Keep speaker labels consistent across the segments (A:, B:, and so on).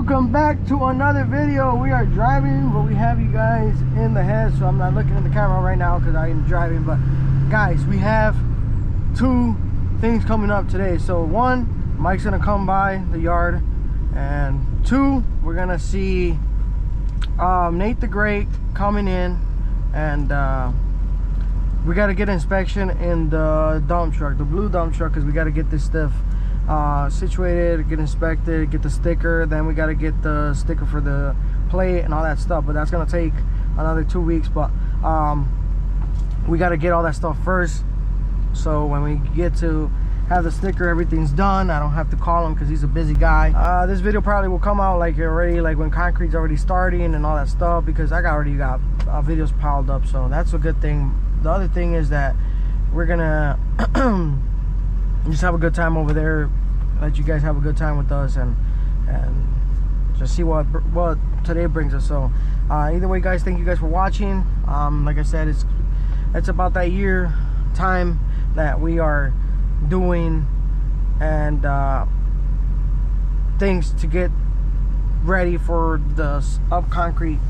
A: Welcome back to another video. We are driving, but we have you guys in the head, so I'm not looking at the camera right now because I am driving. But guys, we have two things coming up today. So one, Mike's gonna come by the yard, and two, we're gonna see Nate the Great coming in, and we got to get an inspection in the dump truck, the blue dump truck, because we got to get this stuff situated, get inspected, get the sticker. Then we got to get the sticker for the plate and all that stuff, but that's gonna take another 2 weeks. But we got to get all that stuff first, so when we get to have the sticker, everything's done, I don't have to call him because he's a busy guy. This video probably will come out like when concrete's already starting and all that stuff, because I already got videos piled up, so that's a good thing. The other thing is that we're gonna just have a good time over there, let you guys have a good time with us, and just see what today brings us. So either way, guys, thank you guys for watching. Like I said, it's about that year time that we are doing and things to get ready for the up concrete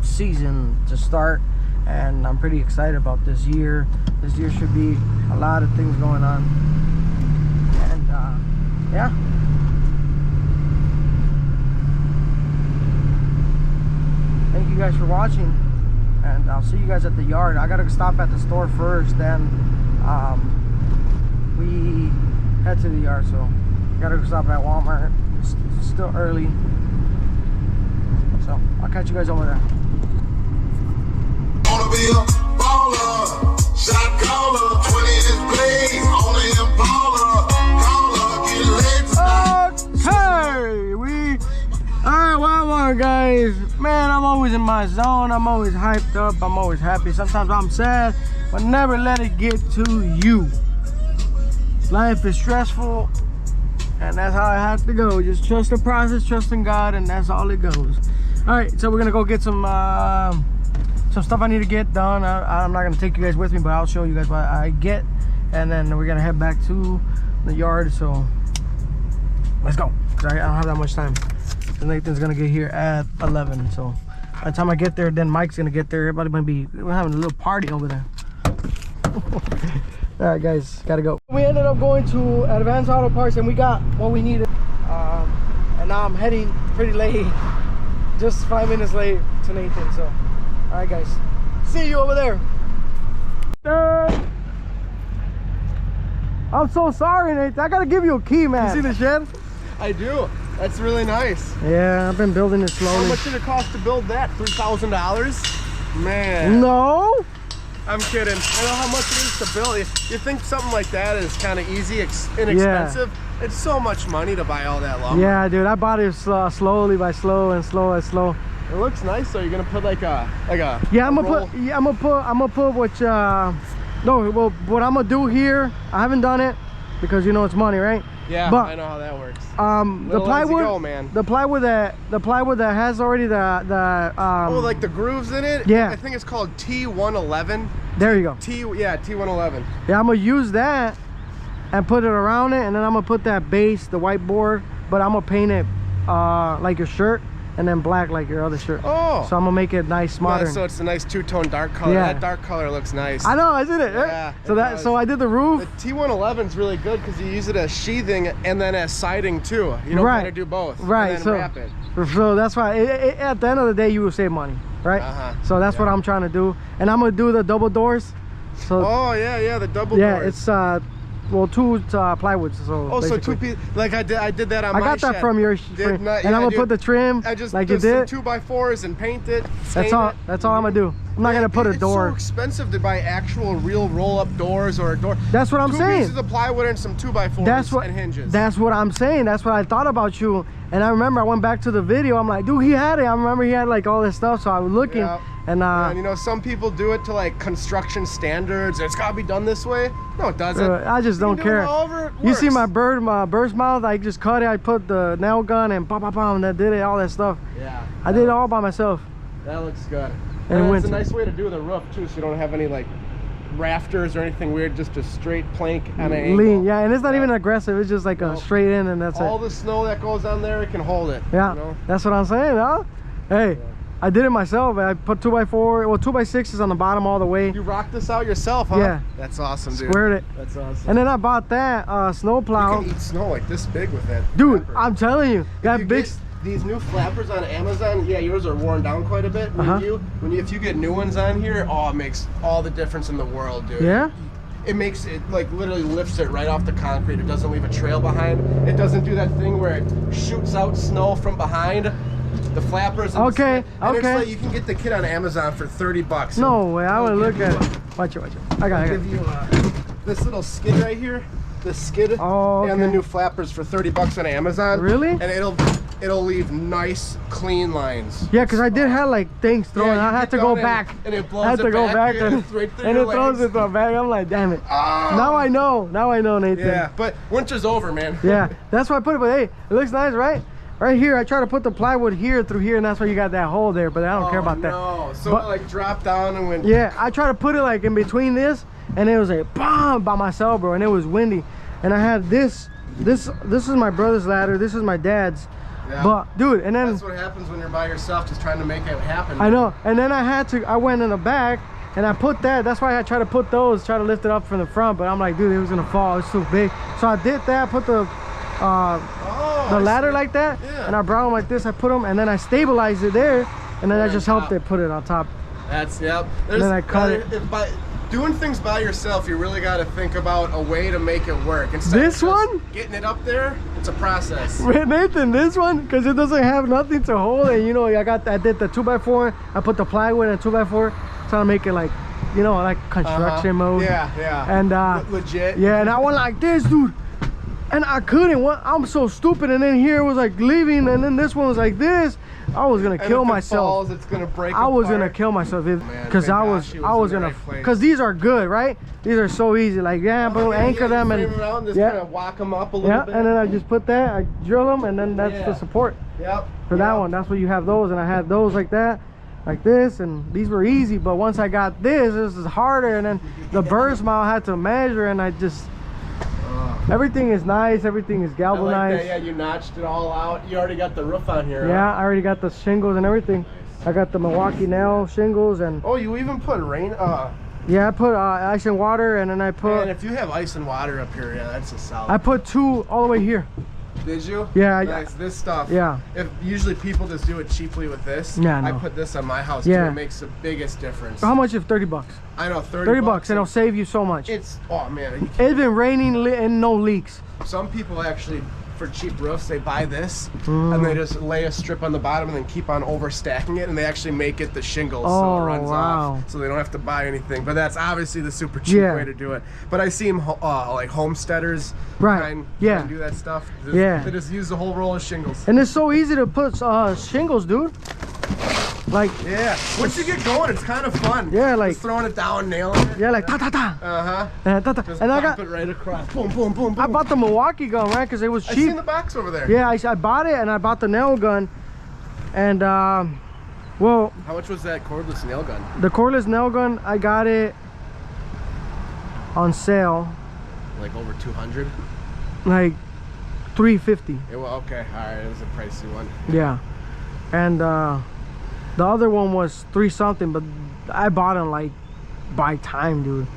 A: season to start, and I'm pretty excited about this year. This year should be a lot of things going on, and yeah. Thank you guys for watching, and I'll see you guys at the yard. I gotta stop at the store first, then we head to the yard. So gotta go stop at Walmart. It's still early, so I'll catch you guys over there.
B: Wanna be a baller, shot caller, 20-inch blade on the Impala, caller, get laid tonight.
A: Okay, alright, well, guys, man, I'm always in my zone. I'm always hyped up. I'm always happy. Sometimes I'm sad, but never let it get to you. Life is stressful, and that's how I have to go. Just trust the process, trust in God, and that's all it goes. All right, so we're gonna go get some stuff I need to get done. I'm not gonna take you guys with me, but I'll show you guys what I get, and then we're gonna head back to the yard. So let's go, because I don't have that much time. So Nathan's gonna get here at 11, so by the time I get there, then Mike's gonna get there. Everybody gonna be, we're having a little party over there. All right, guys, gotta go. We ended up going to Advanced Auto Parts, and we got what we needed, and now I'm heading pretty late, just 5 minutes late to Nathan. So all right, guys, see you over there. I'm so sorry, Nathan. I gotta give you a key, man. You see the shed?
C: I do. That's really nice.
A: Yeah, I've been building it slowly.
C: How much did it cost to build that? $3,000? Man.
A: No.
C: I'm kidding. I know how much it is to build. You think something like that is kind of easy, inexpensive? Yeah. It's so much money to buy all that lumber.
A: Yeah, dude. I bought it slowly by slow.
C: It looks nice. So you're gonna put like a
A: yeah. I'm gonna put which no. Well, what I'm gonna do here, I haven't done it because you know it's money, right?
C: Yeah, but I know how that works.
A: The plywood,
C: go, man.
A: the plywood that has already the
C: oh, like the grooves in it.
A: Yeah,
C: I think it's called T111.
A: There you go.
C: T111.
A: Yeah, I'm gonna use that and put it around it, and then I'm gonna put that base, the white board, but I'm gonna paint it like your shirt, and then black like your other shirt.
C: Oh.
A: So I'm gonna make it nice, modern.
C: Yeah, so it's a nice two-tone dark color.
A: Yeah.
C: That dark color looks nice.
A: I know, isn't it?
C: Yeah.
A: So I did the roof.
C: The T111 is really good because you use it as sheathing and then as siding too. You don't gotta do both.
A: Right.
C: And then wrap it.
A: So that's why at the end of the day you will save money, right? So that's what I'm trying to do, and I'm gonna do the double doors. So.
C: Oh yeah, the double doors.
A: Yeah, it's well, two plywood. So
C: oh, basically. So 2 pieces. Like I did that on my
A: I got that
C: shed.
A: from your and I'm gonna put the trim.
C: I just
A: like you
C: did
A: did.
C: 2x4s and paint it.
A: That's all I'm gonna do. I'm not gonna put a door.
C: It's so expensive to buy actual real roll-up doors or a door.
A: That's what I'm saying. 2
C: pieces of plywood and some 2x4s and hinges.
A: That's what I'm saying. That's what I thought about you. And I remember I went back to the video. I'm like, dude, he had it. I remember he had like all this stuff. So I was looking.
C: Yeah.
A: And
C: you know, some people do it to like construction standards. It's gotta be done this way. No, it doesn't.
A: I just don't care. You see my burst mouth? I just cut it. I put the nail gun and pop, and I did it. All that stuff.
C: Yeah.
A: I did it all by myself.
C: That looks good.
A: And
C: it's a nice way to do the roof too, so you don't have any like rafters or anything weird, just a straight plank on an angle.
A: Lean, yeah, and it's not even aggressive. It's just like a straight in, and that's
C: all
A: it.
C: the snow that goes on there, it can hold it.
A: Yeah,
C: you know?
A: that's what I'm saying, huh? Hey,
C: Yeah.
A: I did it myself. I put 2x4, well, 2x6s on the bottom all the way.
C: You rocked this out yourself, huh?
A: Yeah.
C: That's awesome, dude.
A: Squared it.
C: That's awesome.
A: And then I bought that snow plow.
C: You can eat snow like this big with that.
A: Dude,
C: flapper.
A: I'm telling you, that
C: You
A: big.
C: get these new flappers on Amazon, yeah, yours are worn down quite a bit. If you get new ones on here, oh, it makes all the difference in the world, dude.
A: Yeah?
C: It makes it, like, literally lifts it right off the concrete. It doesn't leave a trail behind. It doesn't do that thing where it shoots out snow from behind the flappers. And
A: Okay,
C: and
A: okay.
C: It's like, you can get the kit on Amazon for $30.
A: No way, I want to look at it. Watch it, watch it. I got
C: I'll
A: it.
C: give you this little skid right here. The skid
A: Oh,
C: and the
A: okay.
C: new flappers for $30 on Amazon.
A: Really?
C: And it'll leave nice, clean lines.
A: Yeah, because I did have like things thrown.
C: Yeah, you
A: I had
C: get
A: to go
C: down
A: back.
C: and it blows
A: I had to
C: it
A: go
C: back,
A: back
C: yeah,
A: and,
C: it's right through
A: and
C: your
A: it throws
C: legs.
A: it to the back. I'm like, damn it.
C: Oh!
A: Now I know. Now I know, Nathan.
C: Yeah, but winter's over, man.
A: Yeah, that's why I put it. But hey, it looks nice, right? Right here, I try to put the plywood here through here, and that's why you got that hole there. But I don't care about that.
C: No, so
A: But-
C: it like dropped down and went.
A: Yeah, I try to put it like in between this, and it was like BAM by myself, bro, and it was windy. And I had this is my brother's ladder. This is my dad's.
C: Yeah.
A: But dude, and then
C: That's what happens when you're by yourself, just trying to make it happen.
A: I know. And then I went in the back and I put that. That's why I try to put those, try to lift it up from the front. But I'm like, dude, it was gonna fall. It's too big. So I did that. Put the ladder like that,
C: Yeah.
A: and I brought them like this. I put them, and then I stabilized it there, and then I
C: on
A: just helped
C: top.
A: it put it on top.
C: That's yep.
A: then I cut it.
C: By doing things by yourself, you really got to think about a way to make it work. Instead
A: This
C: of just
A: one?
C: getting it up there, it's a process.
A: Nathan, this one, because it doesn't have nothing to hold it. You know, I did the 2x4. I put the plywood in 2x4, trying to make it like, you know, like construction mode.
C: Yeah, yeah.
A: And
C: legit.
A: yeah, and I went like this, dude. And I couldn't. I'm so stupid. And then here it was like leaving, and then this one was like this. I was gonna
C: And
A: kill
C: if it
A: myself.
C: falls, it's gonna break
A: I was gonna
C: apart.
A: kill myself
C: Man,
A: because
C: thank
A: I
C: God
A: was
C: she
A: I was
C: in the
A: gonna
C: right place.
A: because these are good, right? These are so easy. Like boom, anchor them and
C: frame around, just
A: yeah,
C: kind of walk them up a little
A: yeah.
C: bit.
A: And then I just put that. I drill them, and then that's the
C: Yeah.
A: support
C: Yep.
A: for that one. That's where you have those, and I had those like that, like this, and these were easy. But once I got this is harder, and then the burst mount I had to measure, and I just. Everything is nice. Everything is
C: I like
A: galvanized.
C: that. Yeah, you notched it all out. You already got the roof on here.
A: Yeah,
C: Huh?
A: I already got the shingles and everything. I got the Milwaukee nail shingles, and
C: Oh, you even put rain.
A: yeah, I put ice and water, and then I
C: Man,
A: put
C: if you have ice and water up here, yeah, that's a solid.
A: I put 2 all the way here.
C: Did you?
A: Yeah,
C: Nice. This stuff.
A: Yeah.
C: If usually people just do it cheaply with this.
A: Yeah,
C: I
A: no.
C: put this on my house
A: Yeah.
C: too. It makes the biggest difference.
A: How much is 30 bucks?
C: I know,
A: 30 bucks, and it'll save you so much.
C: It's oh man.
A: It's been raining and no leaks.
C: Some people actually, for cheap roofs, they buy this
A: Mm.
C: and they just lay a strip on the bottom and then keep on overstacking it, and they actually make it the shingles so
A: Oh,
C: it runs
A: wow.
C: off, so they don't have to buy anything. But that's obviously the super cheap
A: Yeah.
C: way to do it. But I see them like homesteaders,
A: Right.
C: try and
A: Yeah.
C: do that stuff.
A: Yeah.
C: They just use the whole roll of shingles.
A: And it's so easy to put shingles, dude. Like
C: Yeah. Once you get going, it's kind of fun.
A: Yeah, like-
C: just throwing it down, nailing it.
A: yeah, like ta ta ta.
C: Ta.
A: Just
C: And
A: I
C: pop
A: got
C: it right across. Boom, boom, boom, boom.
A: I bought the Milwaukee gun, right? Because it was
C: I
A: cheap.
C: seen the box over there.
A: Yeah, I bought it, and I bought the nail gun, and well,
C: How much was that cordless nail gun?
A: the cordless nail gun, I got it on sale,
C: Like over 200.
A: like $350.
C: Okay, all right. It was a pricey one.
A: Yeah, and the other one was 3 something, but I bought them like by time, dude.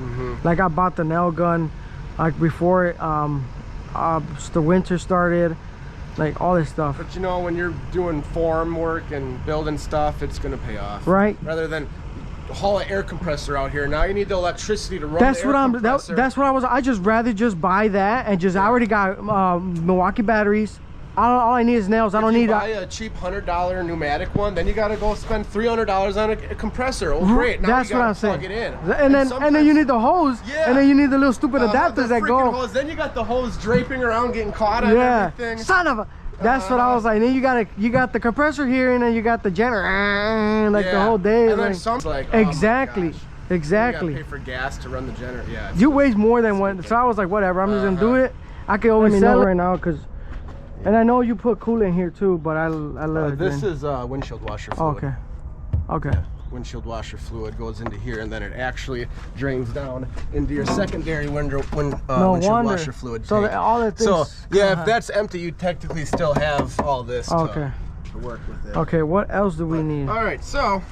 A: Like I bought the nail gun like before the winter started, like all this stuff.
C: But you know, when you're doing farm work and building stuff, it's gonna pay off.
A: Right.
C: Rather than haul an air compressor out here. Now you need the electricity to run
A: That's
C: the
A: what
C: air
A: I'm.
C: compressor.
A: That's what I was. I just rather just buy that and just. I already got Milwaukee batteries. All I need is nails. I don't
C: If you
A: need.
C: buy a cheap $100 pneumatic one, then you gotta go spend $300 on a compressor. Oh, great! Now
A: That's
C: you
A: what
C: gotta
A: I'm saying.
C: plug it in.
A: And then
C: sometimes-
A: you need the hose.
C: Yeah.
A: And then you need the little stupid
C: the
A: adapters that
C: freaking
A: go.
C: hose. Then you got the hose draping around, getting caught on
A: Yeah.
C: everything.
A: Son of a. That's what I was like. And then you got the compressor here, and then you got the generator, like the
C: Yeah.
A: whole day.
C: And then
A: like,
C: some like oh my
A: exactly.
C: gosh.
A: Exactly.
C: You gotta pay for gas to run the generator. Yeah. it's
A: You
C: just-
A: waste more than one. So I was like, whatever. I'm just gonna do it. I can always sell it right now, cause. And I know you put coolant here too, but I let it
C: This
A: in.
C: is windshield washer
A: Oh,
C: fluid.
A: okay. Okay.
C: windshield washer fluid goes into here, and then it actually drains down into your secondary windshield washer fluid
A: so
C: tank.
A: all the things,
C: so yeah, if that's empty, you technically still have all this
A: okay.
C: to work with it.
A: Okay, what else do we need?
C: All right, so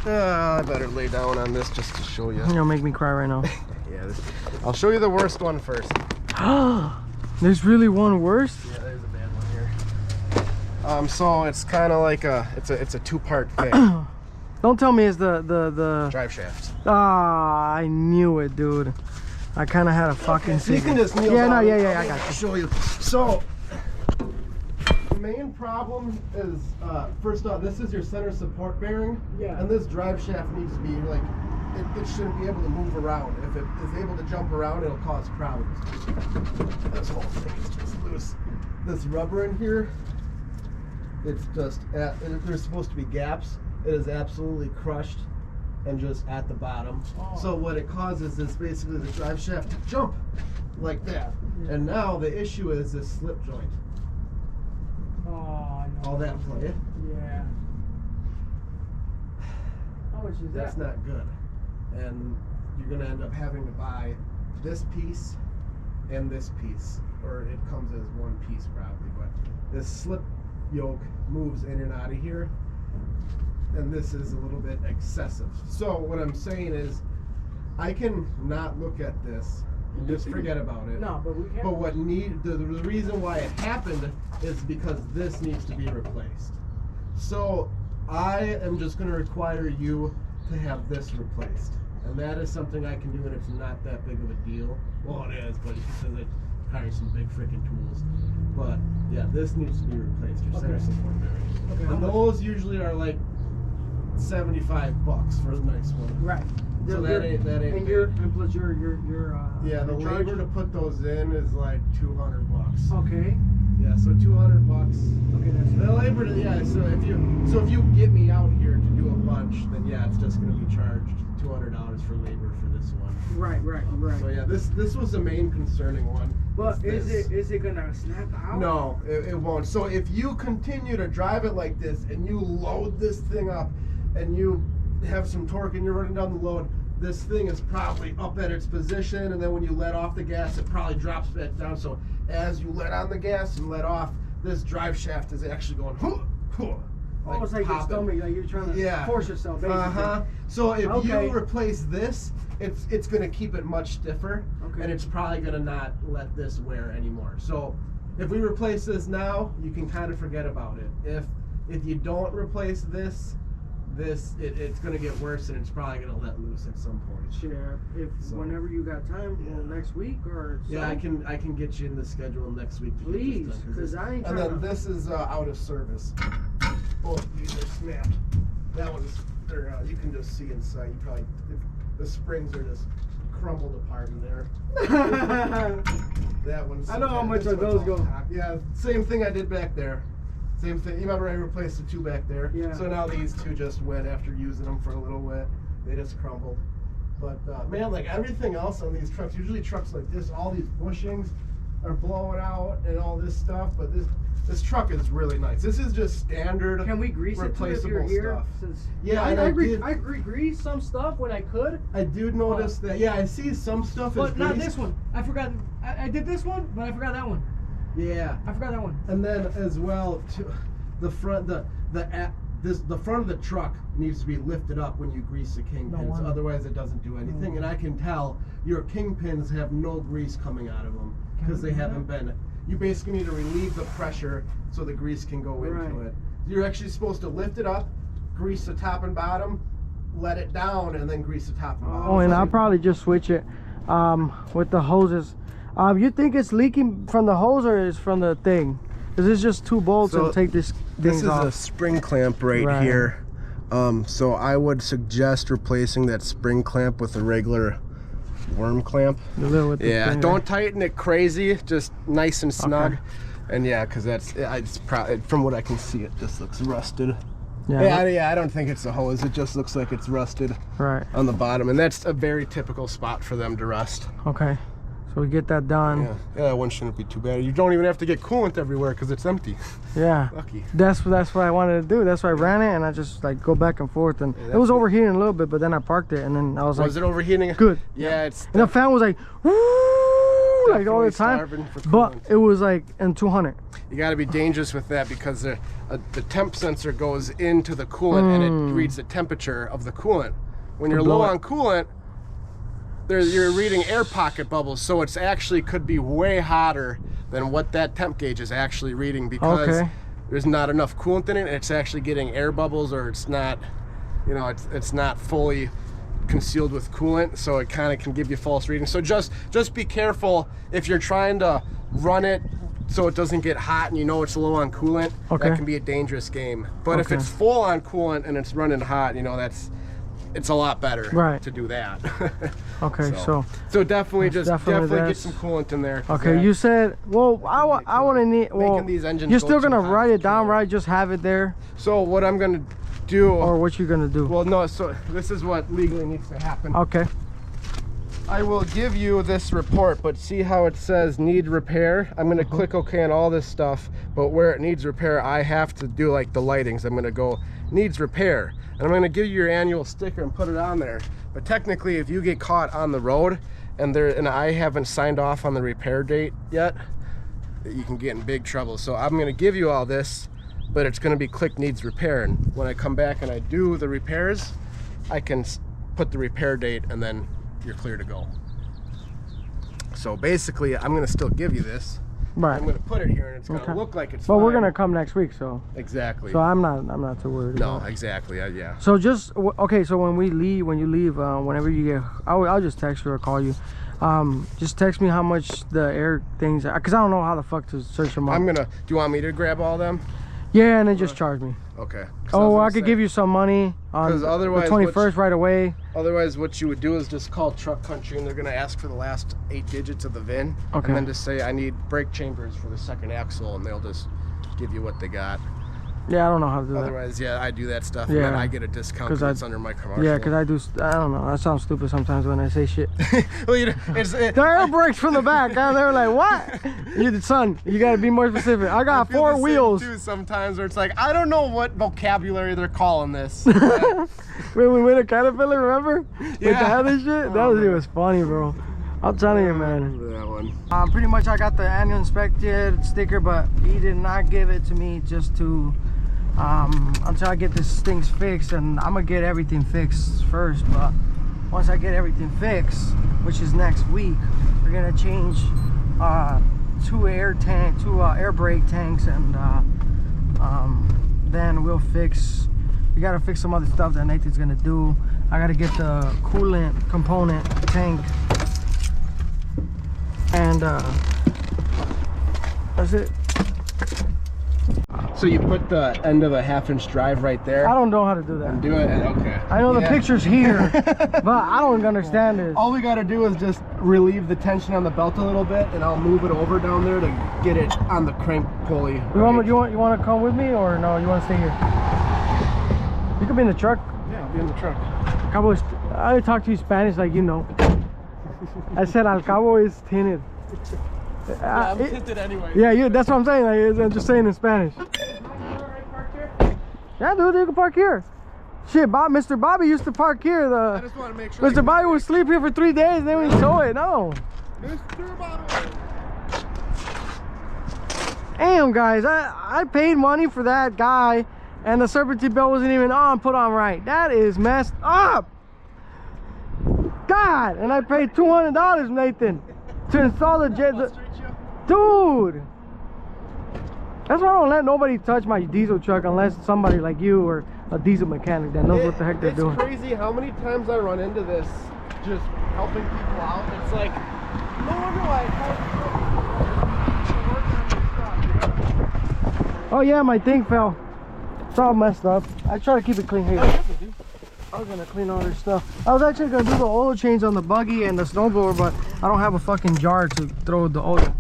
C: I better lay down on this just to show you.
A: You'll make me cry right now.
C: Yeah, I'll show you the worst one first.
A: There's really one worse?
C: Yeah, there's a bad one here. So it's kind of like it's a two-part thing.
A: Don't tell me it's the
C: drive shaft.
A: Ah, I knew it, dude. I kind of had a fucking
C: You can just kneel
A: yeah,
C: down.
A: no, yeah, I got you.
C: I'll show you. So the main problem is first off, this is your center support bearing.
A: Yeah.
C: And this drive shaft needs to be like it shouldn't be able to move around. If it is able to jump around, it'll cause problems. This whole thing is just loose. This rubber in here, it's just there's supposed to be gaps. It is absolutely crushed and just at the bottom. Oh. So what it causes is basically the drive shaft to jump like that. Yeah. And now the issue is this slip joint.
A: Oh, no.
C: All that play.
A: Yeah. How much is that?
C: That's not good. And you're gonna end up having to buy this piece and this piece, or it comes as one piece probably, but this slip yoke moves in and out of here, and this is a little bit excessive. So what I'm saying is I can not look at this and just forget about it.
A: No, but we can't.
C: But the reason why it happened is because this needs to be replaced. So I am just going to require you to have this replaced, and that is something I can do, and it's not that big of a deal. Well, it is, but because it requires some big freaking tools. But yeah, this needs to be replaced. Your center support bearing. Okay. And those usually are like $75 for a nice one.
A: Right.
C: So that ain't
A: and plus your
C: yeah, the
A: charge?
C: labor to put those in is like $200.
A: Okay.
C: Yeah, so $200.
A: Okay, that's
C: the labor. So if you get me out here to do a bunch, then yeah, it's just going to be charged $200 for labor for this one.
A: Right.
C: So yeah, this was the main concerning one.
A: But is it gonna snap out?
C: No, it won't. So if you continue to drive it like this and you load this thing up and you have some torque and you're running down the load, this thing is probably up at its position, and then when you let off the gas, it probably drops back down. So as you let on the gas and let off, this drive shaft is actually going
A: almost like your stomach, like you're trying to force yourself, basically.
C: So if you replace this, it's going to keep it much stiffer, and it's probably going to not let this wear anymore. So if we replace this now, you can kind of forget about it. If you don't replace this, it's going to get worse, and it's probably going to let loose at some point.
A: Sure. Whenever you got time, next week or so.
C: Yeah, I can get you in the schedule next week. To
A: please,
C: get this done,
A: because I ain't trying.
C: And then this is out of service. Both of these are snapped. That one's you can just see inside. You probably the springs are just crumbled apart in there. That one's.
A: I know how much of those go.
C: Yeah, same thing I did back there. Same thing. You remember I replaced the two back there?
A: Yeah.
C: So now these two just went after using them for a little bit. They just crumbled. But man, like everything else on these trucks, usually trucks like this, all these bushings are blowing out and all this stuff. But this truck is really nice. This is just standard.
A: Can we grease
C: replaceable
A: it if you're here?
C: stuff.
A: Since
C: I
A: greased some stuff when I could.
C: I do notice that. Yeah, I see some stuff.
A: But not this one. I forgot. I did this one, but I forgot that one.
C: Yeah,
A: I forgot that one.
C: And then as well, the front the front of the truck needs to be lifted up when you grease the kingpins. Otherwise, it doesn't do anything. And I can tell your kingpins have no grease coming out of them because they haven't been. You basically need to relieve the pressure so the grease can go into it. You're actually supposed to lift it up, grease the top and bottom, let it down, and then grease the top and bottom.
A: Oh, and I'll probably just switch it with the hoses. You think it's leaking from the hose or is from the thing? Because it's just two bolts and take this
C: is a spring clamp right here. So I would suggest replacing that spring clamp with a regular worm clamp. Don't tighten it crazy, just nice and snug. And yeah, because it's probably, from what I can see, it just looks rusted. I don't think it's the hose. It just looks like it's rusted on the bottom, and that's a very typical spot for them to rust.
A: Okay. So we get that done.
C: Yeah, that one shouldn't be too bad. You don't even have to get coolant everywhere because it's empty.
A: Yeah.
C: Lucky.
A: That's what I wanted to do. That's why I ran it, and I just like go back and forth, and
C: Yeah,
A: it was
C: good.
A: overheating a little bit, but then I parked it, and then I was like,
C: Was it overheating?
A: good.
C: Yeah, it's
A: And the fan was like, woo, like all the
C: definitely
A: time.
C: starving for
A: But
C: coolant.
A: it was like in 200.
C: You got to be dangerous with that because the temp sensor goes into the coolant and it reads the temperature of the coolant. When you're
A: blow
C: low
A: it.
C: on coolant, you're reading air pocket bubbles, so it's actually could be way hotter than what that temp gauge is actually reading because
A: Okay.
C: there's not enough coolant in it, and it's actually getting air bubbles, or it's not, you know, it's not fully concealed with coolant, so it kind of can give you false readings. So just be careful if you're trying to run it so it doesn't get hot and you know it's low on coolant.
A: Okay.
C: That can be a dangerous game. But if
A: Okay.
C: it's full on coolant and it's running hot, you know, it's a lot better
A: Right.
C: to do that.
A: Okay, so
C: definitely
A: That's
C: just
A: definitely
C: definitely get
A: this.
C: some coolant in there. 'cause
A: okay,
C: that-
A: you said, well, I want to need, well,
C: Making these engines
A: you're
C: go
A: still
C: too
A: gonna
C: hot
A: write
C: is
A: it down,
C: killer.
A: right? Just have it there,
C: So what I'm gonna do,
A: or what you gonna do?
C: well, no, so this is what legally needs to happen.
A: Okay.
C: I will give you this report, but see how it says need repair? I'm gonna click OK on all this stuff, but where it needs repair, I have to do like the lightings. I'm gonna go needs repair, and I'm gonna give you your annual sticker and put it on there. But technically, if you get caught on the road and I haven't signed off on the repair date yet, you can get in big trouble. So I'm gonna give you all this, but it's gonna be click needs repair, and when I come back and I do the repairs, I can put the repair date and then you're clear to go. So basically, I'm gonna still give you this.
A: Right.
C: I'm gonna put it here, and it's gonna
A: Okay.
C: look like it's
A: But we're
C: fine.
A: gonna come next week, so
C: Exactly.
A: I'm not too worried.
C: No,
A: about it.
C: exactly. Yeah.
A: So just okay. So when you leave, whenever you get, I'll just text you or call you. Just text me how much the air things are, cause I don't know how the fuck to search them up.
C: Do you want me to grab all them?
A: Yeah, and then just charge me.
C: Okay.
A: Oh, I could give you some money on
C: 'Cause
A: the
C: otherwise
A: 21st right away.
C: Otherwise, what you would do is just call Truck Country, and they're gonna ask for the last 8 digits of the VIN,
A: Okay.
C: and then just say I need brake chambers for the second axle, and they'll just give you what they got.
A: Yeah, I don't know how to do that.
C: Otherwise, yeah, I do that stuff, and
A: Yeah.
C: then I get a discount
A: 'Cause
C: because it's under my commercial.
A: Yeah, cause I don't know. I sound stupid sometimes when I say shit.
C: Well, the
A: The air brakes from the back, and they're like, "What?" Son, you gotta be more specific. I got
C: feel
A: 4
C: the same
A: wheels.
C: too sometimes where it's like I don't know what vocabulary they're calling this.
A: When we went to Caterpillar, remember? With the
C: Yeah.
A: other shit? That
C: Oh,
A: was, it
C: man.
A: was funny, bro. I'm telling you, man.
C: That one.
A: Pretty much I got the annual inspected sticker, but he did not give it to me just to, until I get this things fixed, and I'm gonna get everything fixed first, but once I get everything fixed, which is next week, we're gonna change 2 air brake tanks, and then we gotta fix some other stuff that Nathan's gonna do. I gotta get the coolant component tank, and that's it.
C: So you put the end of a 1/2-inch drive right there.
A: I don't know how to do that.
C: And do it. Okay.
A: I know the
C: Yeah.
A: picture's here, but I don't understand it.
C: All we got to do is just relieve the tension on the belt a little bit, and I'll move it over down there to get it on the crank pulley.
A: You want to come with me, or no? You want to stay here? You could be in the truck.
C: Yeah, I'll be in the truck.
A: Cabo, I talk to you Spanish like you know. I said Al Cabo is tinted.
C: I'm tinted anyway.
A: Yeah, that's what I'm saying. Like, I'm just saying in Spanish. Yeah, dude, you can park here. Shit, Mr. Bobby used to park here.
C: I just want to make sure.
A: Mr. Bobby would sleep here for 3 days, and then we tow it. No.
C: Mr. Bobby.
A: Damn, guys, I paid money for that guy, and the Serpentine belt wasn't even put on right. That is messed up. God, and I paid $200, Nathan, to install the jet. Dude, that's why I don't let nobody touch my diesel truck unless somebody like you or a diesel mechanic that knows what the heck they're doing.
C: It's crazy how many times I run into this just helping people out. It's like, no wonder why
A: Oh yeah, my thing fell. It's all messed up. I try to keep it clean here. I was gonna clean all this stuff. I was actually gonna do the oil change on the buggy and the snowblower, but I don't have a fucking jar to throw the oil.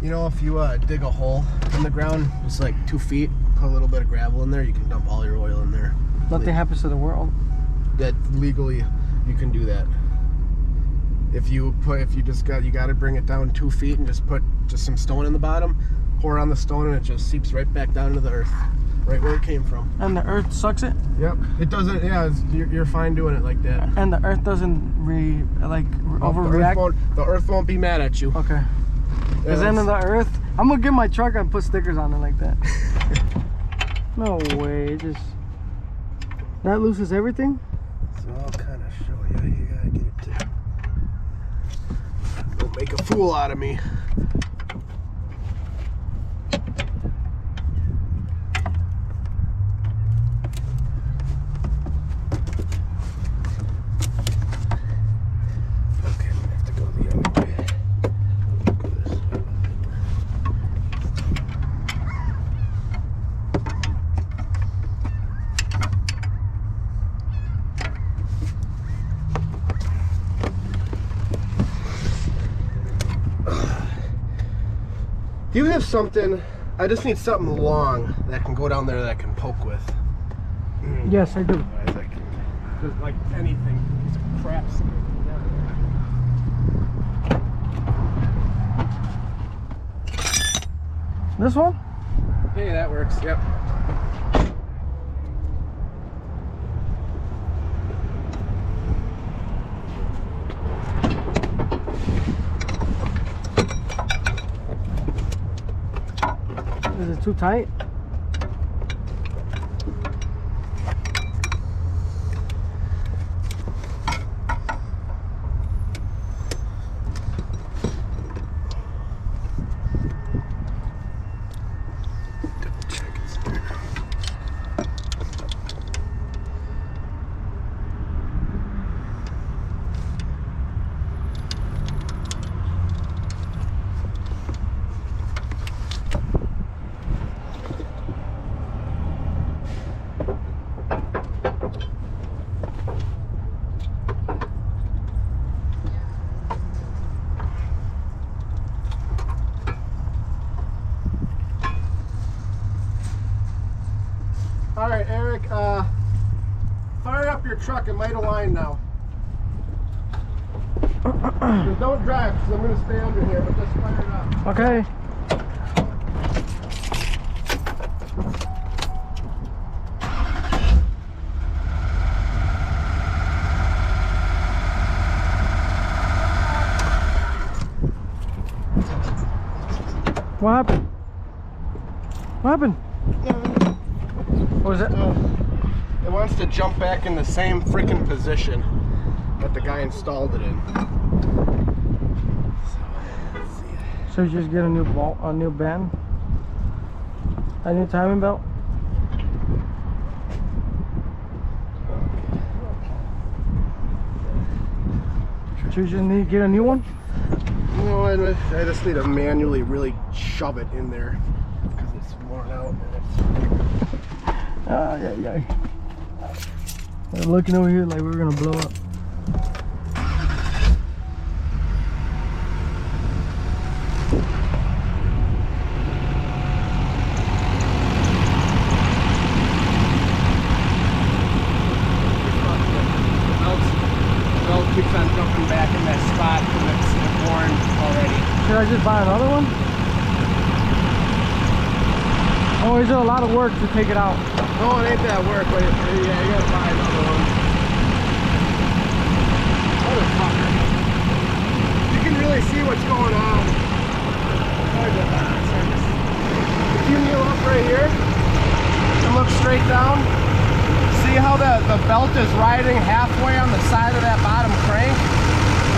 C: You know, if you dig a hole in the ground, just like 2 feet, put a little bit of gravel in there, you can dump all your oil in there.
A: Nothing happens to the world.
C: That legally, you can do that. If you got to bring it down 2 feet and just put some stone in the bottom, pour on the stone, and it just seeps right back down to the earth, right where it came from.
A: And the earth sucks it?
C: Yep. It doesn't. Yeah, you're fine doing it like that.
A: And the earth doesn't overreact.
C: The earth won't be mad at you.
A: Okay. Because then the earth, I'm gonna get my truck and put stickers on it like that. No way. It just that loses everything.
C: So I'll kind of show you. You gotta get it to. Don't make a fool out of me. Do you have something? I just need something long that can go down there that I can poke with.
A: Yes, I do.
C: Just like anything, piece of crap.
A: This one?
C: Hey, that works. Yep.
A: Is it too tight?
C: All right, Eric, fire up your truck and light a line now. Just don't drive, because I'm going to stay under here, but just fire it up.
A: Okay. What happened? What happened? What was it?
C: It wants to jump back in the same freaking position that the guy installed it in.
A: So you just get a new ball, a new band, a new timing belt. So you just need to get a new one.
C: No, I just need to manually really shove it in there because it's worn out and it's.
A: Ah, yeah. We're looking over here like we're gonna blow up.
C: Belt keeps on jumping back in that spot because it's worn already.
A: Should I just buy another one? Or is it a lot of work to take it out?
C: No, it ain't that work, but yeah, you gotta buy another one. Motherfucker. You can really see what's going on. If you kneel up right here and look straight down, see how the belt is riding halfway on the side of that bottom crank?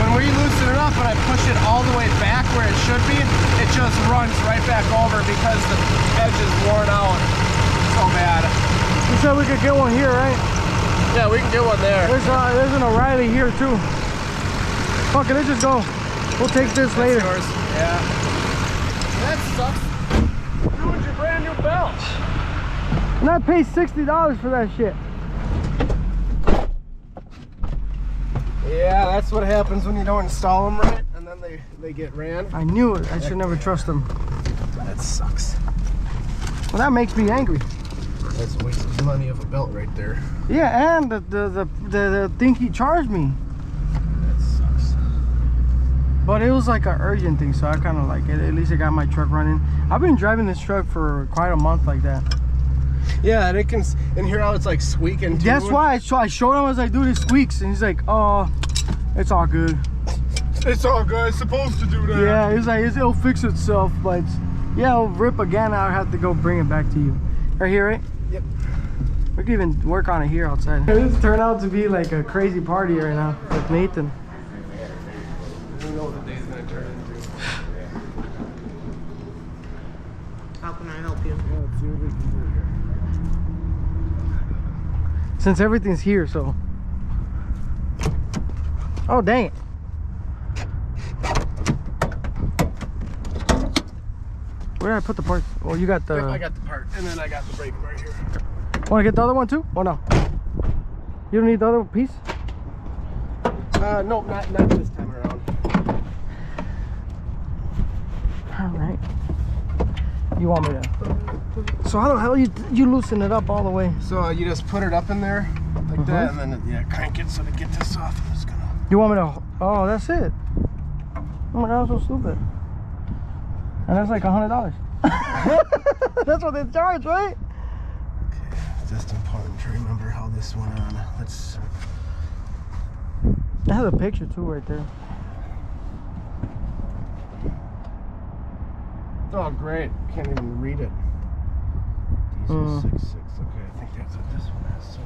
C: When we loosen it up and I push it all the way back where it should be, it just runs right back over because the edge is worn out so bad.
A: You said we could get one here, right?
C: Yeah, we can get one there.
A: There's an O'Reilly here too. Fuck it, let's just go. We'll take this later.
C: Yours. Yeah. That sucks. Ruined your brand new belt.
A: And I paid $60 for that shit.
C: Yeah, that's what happens when you don't install them right, and then they get ran.
A: I knew it. I should never trust them.
C: That sucks.
A: Well, that makes me angry.
C: That's a waste of money of a belt right there.
A: Yeah, and the thing he charged me.
C: That sucks.
A: but it was like an urgent thing, so I kind of like it. At least I got my truck running. I've been driving this truck for quite a month like that.
C: Yeah, and it can, and hear how it's like squeaking too.
A: That's why I showed him. I was like, dude, it squeaks, and he's like, oh, it's all good.
C: It's all good. It's supposed to do that.
A: Yeah, he's like, it'll fix itself, but yeah, it'll rip again. I'll have to go bring it back to you. Right here, right?
C: Yep.
A: We can even work on it here outside. This turned out to be like a crazy party right now with Nathan.
C: I don't know what the day's gonna turn into.
D: How can I help you?
C: Yeah, let's see what we can do here.
A: Since everything's here, so. Oh, dang it. Where did I put the parts? Oh, you got the...
C: Yep, I got the part, and then I got the brake right here.
A: Want to get the other one too? Oh, no. You don't need the other piece?
C: Nope, not this time around.
A: All right. You want me to... So how the hell you loosen it up all the way?
C: So you just put it up in there like that, and then yeah, crank it so to get this off. I'm just gonna...
A: You want me to... Oh, that's it. Oh my God, I'm so stupid. And that's like $100. That's what they charge, right?
C: Okay, it's just important to remember how this went on. Let's...
A: That has a picture too right there.
C: Oh, great. Can't even read it. Diesel 66. Okay, I think that's what this one has. So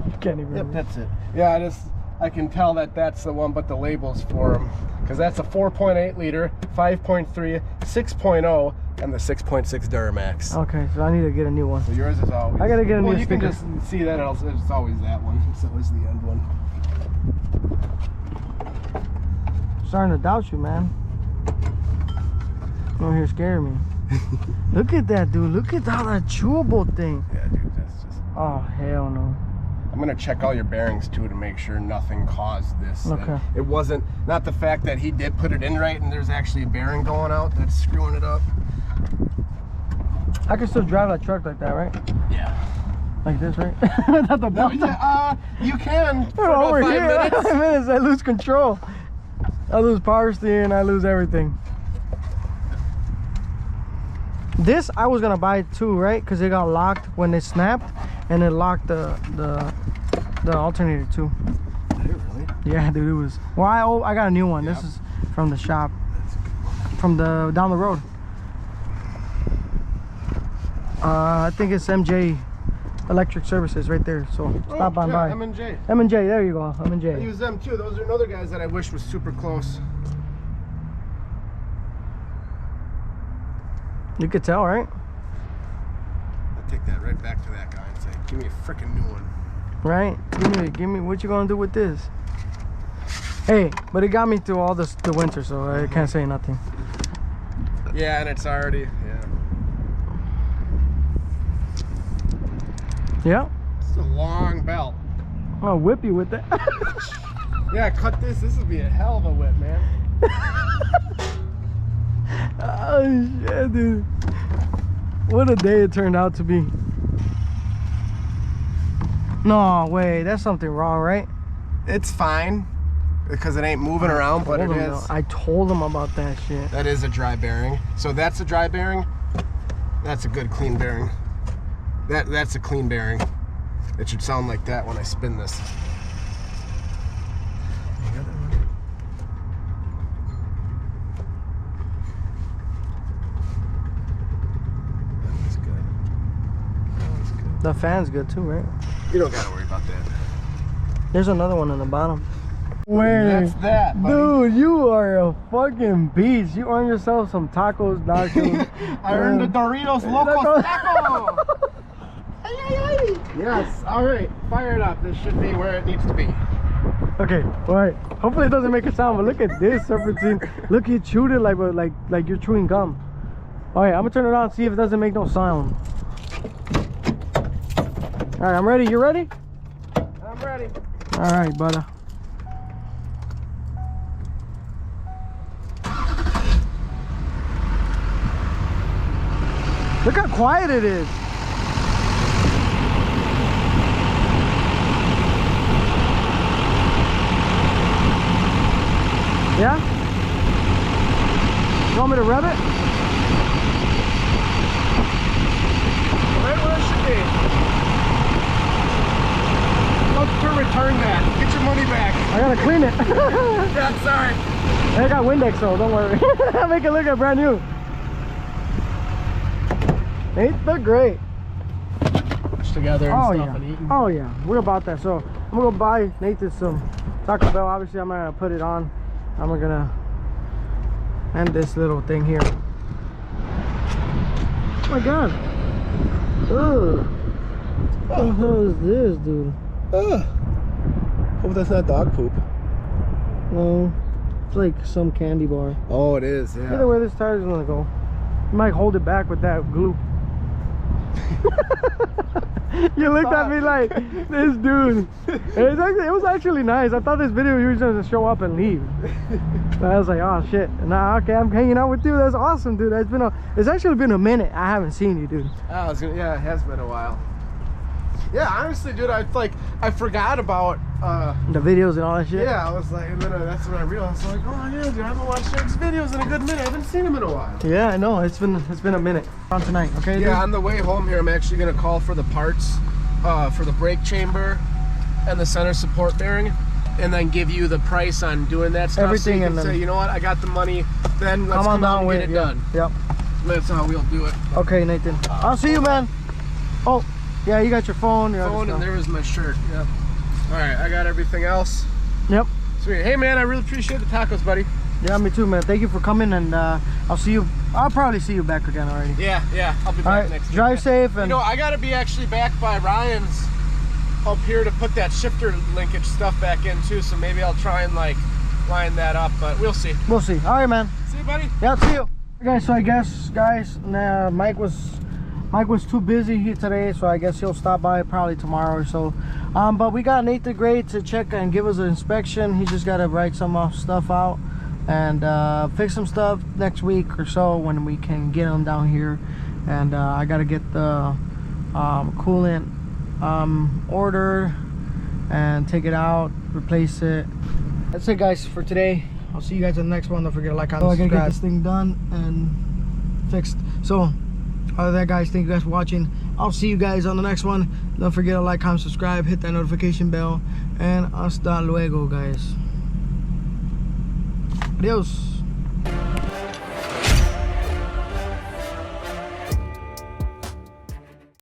A: You can't even
C: yep,
A: read.
C: that's it. Yeah, I can tell that that's the one, but the labels for them. Because that's a 4.8 liter, 5.3, 6.0, and the 6.6 Duramax.
A: Okay, so I need to get a new one.
C: So yours is always...
A: I gotta get a new
C: you
A: sticker.
C: can just see that it's always that one. It's always the end one.
A: Starting to doubt you, man. You're over here scaring me. Look at that, dude. Look at all that chewable thing.
C: Yeah, dude, that's just...
A: Oh, hell no.
C: I'm gonna check all your bearings too to make sure nothing caused this.
A: Okay.
C: It wasn't, not the fact that he did put it in right and there's actually a bearing going out that's screwing it up.
A: I can still drive that truck like that, right?
C: Yeah.
A: Like this, right? Not the bottom.
C: You can for
A: Over
C: about 5
A: here,
C: minutes.
A: 5 minutes, I lose control. I lose power steering, I lose everything. This I was gonna buy too, right? Because it got locked when it snapped, and it locked the alternator too.
C: Did it really?
A: Yeah, dude, it was. Well, I got a new one.
C: Yep.
A: This is from the shop,
C: That's a good one.
A: from the down the road. I think it's MJ Electric Services right there. So stop on by.
C: M&J.
A: M&J, there you go.
C: I
A: M&J.
C: use them too. Those are other guys that I wish was super close.
A: You could tell, right?
C: I'll take that right back to that guy and say, give me a freaking new one.
A: Right? Give me. What you gonna do with this? Hey, but it got me through all the winter, so I can't say nothing.
C: Yeah, and it's already, yeah.
A: Yeah.
C: It's a long belt.
A: I'll whip you with that.
C: Yeah, cut this. This would be a hell of a whip, man.
A: Oh shit, dude. What a day it turned out to be. No way, that's something wrong, right?
C: It's fine because it ain't moving around, but it is.
A: I told him about that shit.
C: That is a dry bearing. So that's a dry bearing. That's a good clean bearing. That's a clean bearing. It should sound like that when I spin this. That's good. That's good.
A: The fan's good too, right?
C: You don't gotta worry about that.
A: There's another one in the bottom. Wait,
C: That's that, buddy.
A: dude, you are a fucking beast. You earned yourself some tacos, nachos.
C: I earned the Doritos Locos Taco. Yes, all right, fire it up. This should be where it needs to be.
A: Okay, all right. Hopefully it doesn't make a sound, but look at this, Serpentine. Look, you chewed it like you're chewing gum. All right, I'm gonna turn it on and see if it doesn't make no sound. All right, I'm ready. You ready?
C: I'm ready.
A: All right, brother. Look how quiet it is. me to rev it?
C: Right where it should be. Don't return that. Get your money back.
A: I gotta clean it.
C: Yeah, sorry.
A: I got Windex, so don't worry. Make it look like brand new. Ain't that great?
C: Push together and
A: Oh
C: stuff
A: yeah.
C: and eating.
A: Oh yeah. We're about that. So I'm gonna go buy Nathan some Taco Bell. Obviously, I'm gonna put it on. I'm gonna end this little thing here. Oh my god. Ugh. What the hell is this, dude?
C: Hope that's not dog poop.
A: No. It's like some candy bar.
C: Oh, it is, yeah.
A: Either way, this tire's gonna go. You might hold it back with that glue. You looked at me like this dude. It was actually nice. I thought this video you were just to show up and leave. I was like, oh shit. Nah, okay, I'm hanging out with you. That's awesome, dude. It's actually been a minute. I haven't seen you, dude.
C: Yeah, it has been a while. Yeah, honestly, dude, I forgot about
A: The videos and all that shit.
C: yeah, I was like, and then that's when I realized, like, oh yeah, dude, I haven't watched Jake's videos in a good minute. I haven't seen him in a while.
A: Yeah, I know. It's been a minute. On tonight, okay? Dude?
C: Yeah, on the way home here, I'm actually gonna call for the parts for the brake chamber and the center support bearing, and then give you the price on doing that stuff.
A: Everything,
C: so you
A: and
C: can
A: then
C: say, you know what, I got the money. Then let's
A: I'm on
C: come out
A: down
C: and
A: with
C: get it
A: yeah.
C: done.
A: Yep.
C: That's how we'll do it.
A: Okay, Nathan. I'll see you, man. Oh, yeah, you got your phone. Your
C: Phone,
A: other
C: and
A: stuff.
C: there was my shirt. Yep. All right, I got everything else.
A: Yep.
C: Sweet. Hey, man, I really appreciate the tacos, buddy.
A: Yeah, me too, man. Thank you for coming, and I'll see you. I'll probably see you back again already.
C: Yeah, I'll be
A: All
C: back
A: right,
C: next week.
A: drive safe, and
C: You know, I gotta be actually back by Ryan's up here to put that shifter linkage stuff back in too. So maybe I'll try and like line that up, but we'll see.
A: we'll see. All right, man.
C: See you, buddy.
A: Yeah, see you. Okay, so I guess, guys, nah, Mike was too busy here today, so I guess he'll stop by probably tomorrow or so. But we got Nathan Gray to check and give us an inspection. He just got to write some stuff out and fix some stuff next week or so when we can get him down here. And I got to get the coolant ordered and take it out, replace it. That's it, guys, for today. I'll see you guys in the next one. Don't forget to like, comment, subscribe. I gotta get this thing done and fixed. So other than that, guys, thank you guys for watching. I'll see you guys on the next one. Don't forget to like, comment, subscribe, hit that notification bell, and hasta luego, guys. Adios.